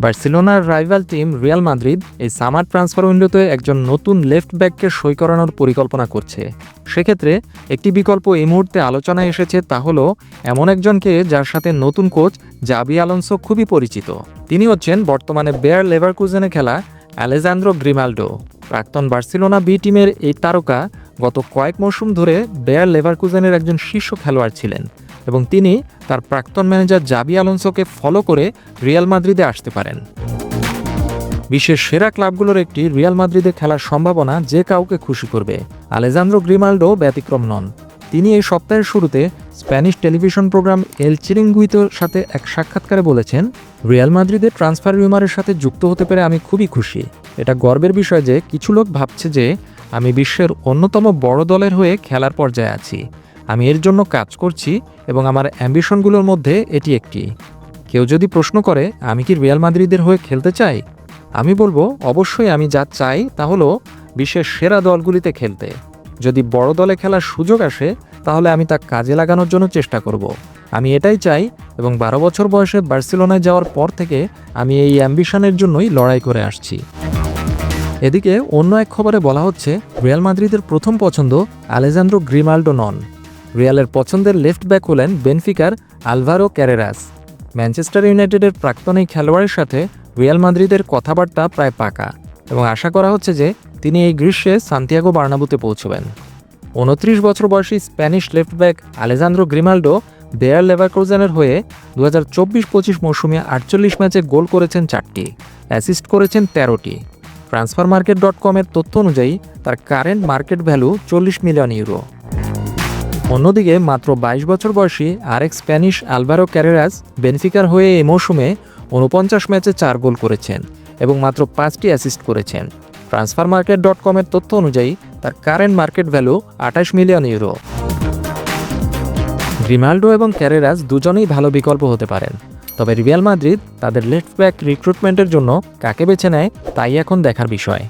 বার্সেলোনার rival team Real Madrid এই summer transfer উইন্ডোতে একজন নতুন লেফট ব্যাককে সই করানোর পরিকল্পনা করছে। সেক্ষেত্রে একটি বিকল্প এই মুহূর্তে আলোচনায় এসেছে, তা হলো এমন একজনকে যার সাথে নতুন কোচ জাবি আলোনসো খুবই পরিচিত। তিনি হচ্ছেন বর্তমানে বেয়ার লেভারকুজেনে খেলা আলেজান্দ্রো গ্রিমালডো। প্রাক্তন বার্সেলোনা বি টিমের এই তারকা গত কয়েক মৌসুম ধরে বেয়ার লেভারকুজেনের একজন শীর্ষ খেলোয়াড় ছিলেন এবং তিনি তার প্রাক্তন ম্যানেজার জাবি আলোনসোকে ফলো করে রিয়াল মাদ্রিদে আসতে পারেন। বিশ্বের সেরা ক্লাবগুলোর একটি রিয়াল মাদ্রিদে খেলার সম্ভাবনা যে কাউকে খুশি করবে। আলেজান্দ্রো গ্রিমালডো ব্যতিক্রম নন। তিনি এই সপ্তাহের শুরুতে স্প্যানিশ টেলিভিশন প্রোগ্রাম এল চিরিঙ্গুইতোর সাথে এক সাক্ষাৎকারে বলেছেন, রিয়াল মাদ্রিদের ট্রান্সফার রিউমারের সাথে যুক্ত হতে পেরে আমি খুবই খুশি। এটা গর্বের বিষয় যে কিছু লোক ভাবছে যে আমি বিশ্বের অন্যতম বড় দলের হয়ে খেলার পর্যায়ে আছি। আমি এর জন্য কাজ করছি এবং আমার অ্যাম্বিশনগুলোর মধ্যে এটি একটি। কেউ যদি প্রশ্ন করে আমি কি রিয়াল মাদ্রিদের হয়ে খেলতে চাই, আমি বলবো অবশ্যই আমি যা চাই তা হলো বিশ্বের সেরা দলগুলিতে খেলতে। যদি বড় দলে খেলার সুযোগ আসে তাহলে আমি তা কাজে লাগানোর জন্য চেষ্টা করব। আমি এটাই চাই এবং 12 বছর বয়সে বার্সেলোনায় যাওয়ার পর থেকে আমি এই অ্যাম্বিশনের জন্যই লড়াই করে আসছি। এদিকে অন্য এক খবরে বলা হচ্ছে রিয়াল মাদ্রিদের প্রথম পছন্দ আলেজান্দ্রো গ্রিমালডো নন। রিয়ালের পছন্দের লেফট ব্যাক হলেন বেনফিকার আলভারো ক্যারেরাস। ম্যানচেস্টার ইউনাইটেডের প্রাক্তন এই খেলোয়াড়ের সাথে রিয়াল মাদ্রিদের কথাবার্তা প্রায় পাকা এবং আশা করা হচ্ছে যে তিনি এই গ্রীষ্মে সান্তিয়াগো বার্নাবুতে পৌঁছবেন। 29 বছর বয়সী Spanish left back Alejandro Grimaldo Bayer লেভারকুজেনের হয়ে 2024-25 মৌসুমে 48 ম্যাচে গোল করেছেন 4টি, অ্যাসিস্ট করেছেন 13টি। ট্রান্সফারমার্কেট.com-এর তথ্য অনুযায়ী তার current market value 40 million euro. অন্যদিকে মাত্র 22 বছর বয়সী আরেক স্প্যানিশ আলভারো ক্যারেরাস বেনফিকার হয়ে এই মৌসুমে 49 ম্যাচে 4 গোল করেছেন এবং মাত্র 5টি অ্যাসিস্ট করেছেন। ট্রান্সফারমার্কেট.com-এর তথ্য অনুযায়ী তার current market value 28 million euro. Grimaldo এবং ক্যারেরাস দুজনেই ভালো বিকল্প হতে পারেন, তবে রিয়াল মাদ্রিদ তাদের লেফট ব্যাক রিক্রুটমেন্টের জন্য কাকে বেছে নেয় তাই এখন দেখার বিষয়।